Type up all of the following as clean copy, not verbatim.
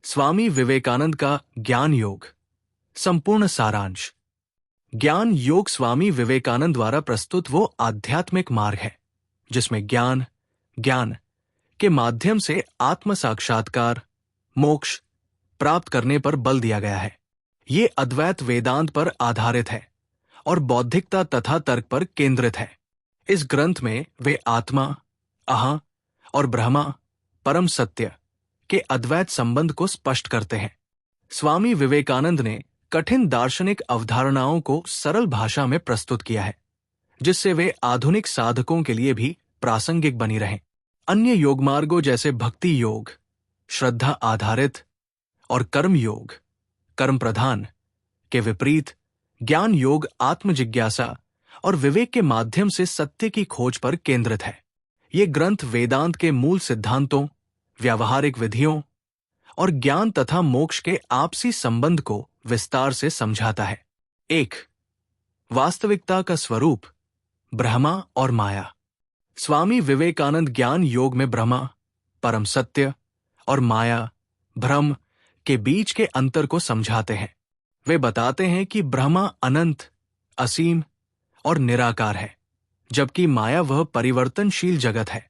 स्वामी विवेकानंद का ज्ञान योग संपूर्ण सारांश। ज्ञान योग स्वामी विवेकानंद द्वारा प्रस्तुत वो आध्यात्मिक मार्ग है जिसमें ज्ञान के माध्यम से आत्म साक्षात्कार, मोक्ष प्राप्त करने पर बल दिया गया है। ये अद्वैत वेदांत पर आधारित है और बौद्धिकता तथा तर्क पर केंद्रित है। इस ग्रंथ में वे आत्मा, अहं और ब्रह्मा, परम सत्य के अद्वैत संबंध को स्पष्ट करते हैं। स्वामी विवेकानंद ने कठिन दार्शनिक अवधारणाओं को सरल भाषा में प्रस्तुत किया है, जिससे वे आधुनिक साधकों के लिए भी प्रासंगिक बनी रहें। अन्य योग मार्गों जैसे भक्ति योग, श्रद्धा आधारित और कर्म योग, कर्म प्रधान के विपरीत ज्ञान योग आत्म जिज्ञासा और विवेक के माध्यम से सत्य की खोज पर केंद्रित है। ये ग्रंथ वेदांत के मूल सिद्धांतों, व्यावहारिक विधियों और ज्ञान तथा मोक्ष के आपसी संबंध को विस्तार से समझाता है। 1. वास्तविकता का स्वरूप, ब्रह्मा और माया। स्वामी विवेकानंद ज्ञान योग में ब्रह्मा, परम सत्य और माया, भ्रम के बीच के अंतर को समझाते हैं। वे बताते हैं कि ब्रह्मा अनंत, असीम और निराकार है, जबकि माया वह परिवर्तनशील जगत है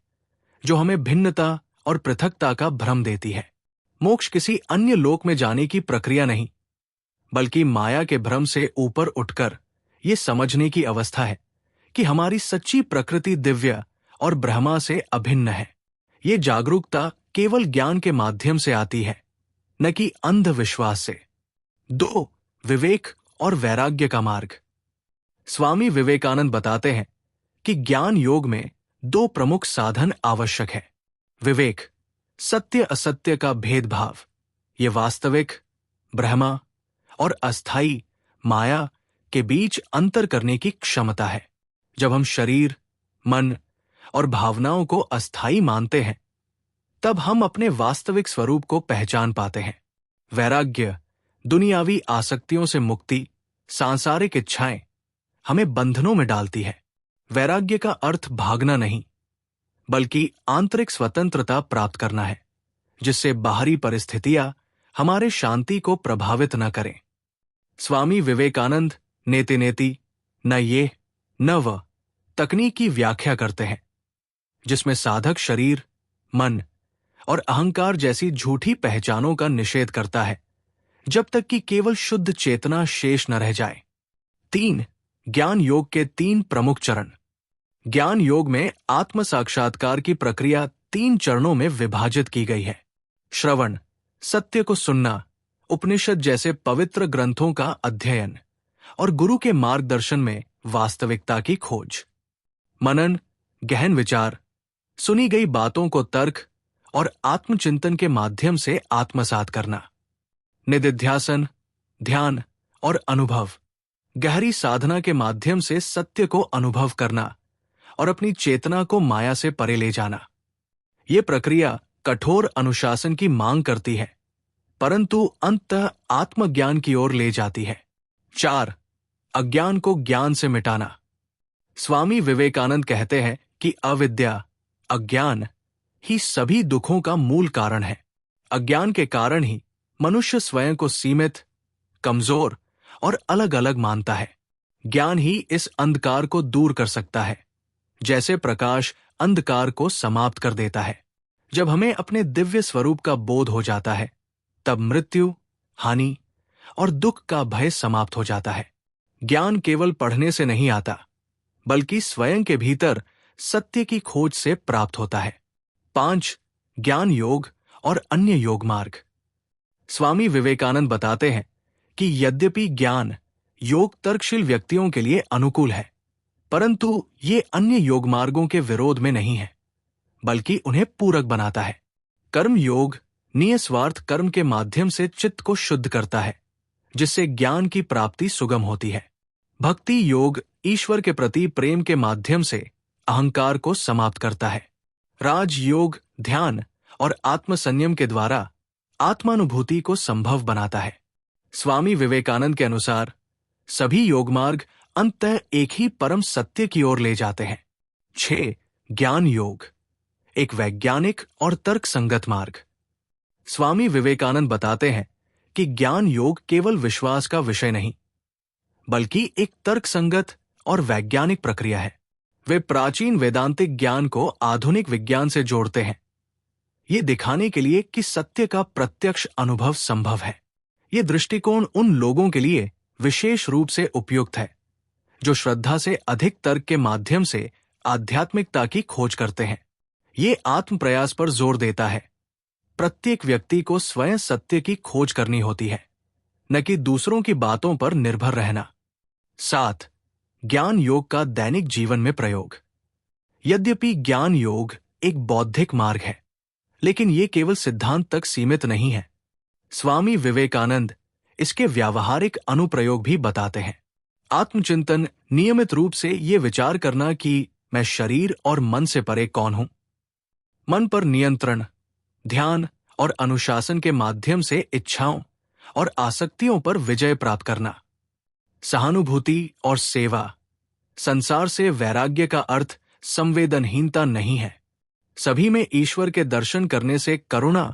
जो हमें भिन्नता और पृथकता का भ्रम देती है। मोक्ष किसी अन्य लोक में जाने की प्रक्रिया नहीं, बल्कि माया के भ्रम से ऊपर उठकर ये समझने की अवस्था है कि हमारी सच्ची प्रकृति दिव्य और ब्रह्मा से अभिन्न है। ये जागरूकता केवल ज्ञान के माध्यम से आती है, न कि अंधविश्वास से। 2. विवेक और वैराग्य का मार्ग। स्वामी विवेकानंद बताते हैं कि ज्ञान योग में 2 प्रमुख साधन आवश्यक है। विवेक, सत्य असत्य का भेदभाव, ये वास्तविक ब्रह्मा और अस्थायी माया के बीच अंतर करने की क्षमता है। जब हम शरीर, मन और भावनाओं को अस्थायी मानते हैं, तब हम अपने वास्तविक स्वरूप को पहचान पाते हैं। वैराग्य, दुनियावी आसक्तियों से मुक्ति, सांसारिक इच्छाएं हमें बंधनों में डालती है। वैराग्य का अर्थ भागना नहीं, बल्कि आंतरिक स्वतंत्रता प्राप्त करना है, जिससे बाहरी परिस्थितियां हमारे शांति को प्रभावित न करें। स्वामी विवेकानंद नेति नेति न ये न वह तकनीक की व्याख्या करते हैं, जिसमें साधक शरीर, मन और अहंकार जैसी झूठी पहचानों का निषेध करता है, जब तक कि केवल शुद्ध चेतना शेष न रह जाए। 3. ज्ञान योग के 3 प्रमुख चरण। ज्ञान योग में आत्म साक्षात्कार की प्रक्रिया 3 चरणों में विभाजित की गई है। श्रवण, सत्य को सुनना, उपनिषद जैसे पवित्र ग्रंथों का अध्ययन और गुरु के मार्गदर्शन में वास्तविकता की खोज। मनन, गहन विचार, सुनी गई बातों को तर्क और आत्मचिंतन के माध्यम से आत्मसात करना। निदिध्यासन, ध्यान और अनुभव, गहरी साधना के माध्यम से सत्य को अनुभव करना और अपनी चेतना को माया से परे ले जाना। ये प्रक्रिया कठोर अनुशासन की मांग करती है, परंतु अंततः आत्मज्ञान की ओर ले जाती है। 4. अज्ञान को ज्ञान से मिटाना। स्वामी विवेकानंद कहते हैं कि अविद्या, अज्ञान ही सभी दुखों का मूल कारण है। अज्ञान के कारण ही मनुष्य स्वयं को सीमित, कमजोर और अलग अलग मानता है। ज्ञान ही इस अंधकार को दूर कर सकता है, जैसे प्रकाश अंधकार को समाप्त कर देता है। जब हमें अपने दिव्य स्वरूप का बोध हो जाता है, तब मृत्यु, हानि और दुख का भय समाप्त हो जाता है। ज्ञान केवल पढ़ने से नहीं आता, बल्कि स्वयं के भीतर सत्य की खोज से प्राप्त होता है। 5. ज्ञान योग और अन्य योग मार्ग। स्वामी विवेकानंद बताते हैं कि यद्यपि ज्ञान योग तर्कशील व्यक्तियों के लिए अनुकूल है, परंतु ये अन्य योग मार्गों के विरोध में नहीं है, बल्कि उन्हें पूरक बनाता है। कर्म योग निस्वार्थ कर्म के माध्यम से चित्त को शुद्ध करता है, जिससे ज्ञान की प्राप्ति सुगम होती है। भक्ति योग ईश्वर के प्रति प्रेम के माध्यम से अहंकार को समाप्त करता है। राज योग ध्यान और आत्मसंयम के द्वारा आत्मानुभूति को संभव बनाता है। स्वामी विवेकानंद के अनुसार सभी योग मार्ग अंततः एक ही परम सत्य की ओर ले जाते हैं। 6. ज्ञान योग, एक वैज्ञानिक और तर्क संगत मार्ग। स्वामी विवेकानंद बताते हैं कि ज्ञान योग केवल विश्वास का विषय नहीं, बल्कि एक तर्कसंगत और वैज्ञानिक प्रक्रिया है। वे प्राचीन वेदांतिक ज्ञान को आधुनिक विज्ञान से जोड़ते हैं, ये दिखाने के लिए कि सत्य का प्रत्यक्ष अनुभव संभव है। ये दृष्टिकोण उन लोगों के लिए विशेष रूप से उपयुक्त है जो श्रद्धा से अधिक तर्क के माध्यम से आध्यात्मिकता की खोज करते हैं। ये आत्म प्रयास पर जोर देता है। प्रत्येक व्यक्ति को स्वयं सत्य की खोज करनी होती है, न कि दूसरों की बातों पर निर्भर रहना। 7. ज्ञान योग का दैनिक जीवन में प्रयोग। यद्यपि ज्ञान योग एक बौद्धिक मार्ग है, लेकिन ये केवल सिद्धांत तक सीमित नहीं है। स्वामी विवेकानंद इसके व्यावहारिक अनुप्रयोग भी बताते हैं। आत्मचिंतन, नियमित रूप से ये विचार करना कि मैं शरीर और मन से परे कौन हूं। मन पर नियंत्रण, ध्यान और अनुशासन के माध्यम से इच्छाओं और आसक्तियों पर विजय प्राप्त करना। सहानुभूति और सेवा। संसार से वैराग्य का अर्थ संवेदनहीनता नहीं है। सभी में ईश्वर के दर्शन करने से करुणा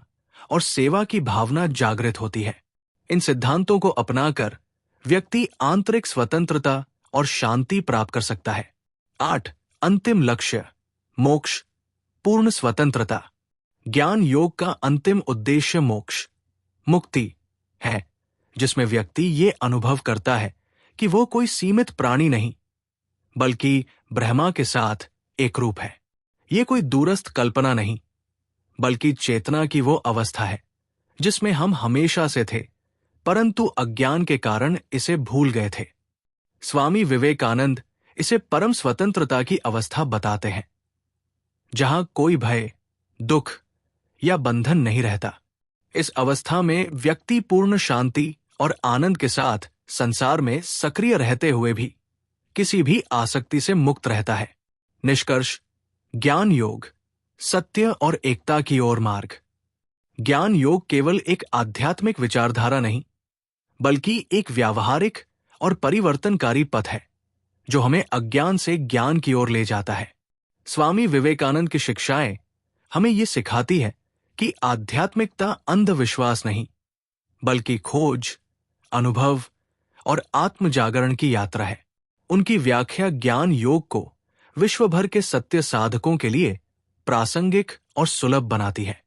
और सेवा की भावना जागृत होती है। इन सिद्धांतों को अपनाकर व्यक्ति आंतरिक स्वतंत्रता और शांति प्राप्त कर सकता है। 8. अंतिम लक्ष्य, मोक्ष, पूर्ण स्वतंत्रता। ज्ञान योग का अंतिम उद्देश्य मोक्ष, मुक्ति है, जिसमें व्यक्ति ये अनुभव करता है कि वो कोई सीमित प्राणी नहीं, बल्कि ब्रह्मा के साथ एक रूप है। ये कोई दूरस्थ कल्पना नहीं, बल्कि चेतना की वो अवस्था है जिसमें हम हमेशा से थे, परंतु अज्ञान के कारण इसे भूल गए थे। स्वामी विवेकानंद इसे परम स्वतंत्रता की अवस्था बताते हैं, जहां कोई भय, दुख या बंधन नहीं रहता। इस अवस्था में व्यक्ति पूर्ण शांति और आनंद के साथ संसार में सक्रिय रहते हुए भी किसी भी आसक्ति से मुक्त रहता है। निष्कर्ष, ज्ञान योग सत्य और एकता की ओर मार्ग। ज्ञान योग केवल एक आध्यात्मिक विचारधारा नहीं, बल्कि एक व्यावहारिक और परिवर्तनकारी पथ है जो हमें अज्ञान से ज्ञान की ओर ले जाता है। स्वामी विवेकानंद की शिक्षाएं हमें ये सिखाती है कि आध्यात्मिकता अंधविश्वास नहीं, बल्कि खोज, अनुभव और आत्म जागरण की यात्रा है। उनकी व्याख्या ज्ञान योग को विश्व भर के सत्य साधकों के लिए प्रासंगिक और सुलभ बनाती है।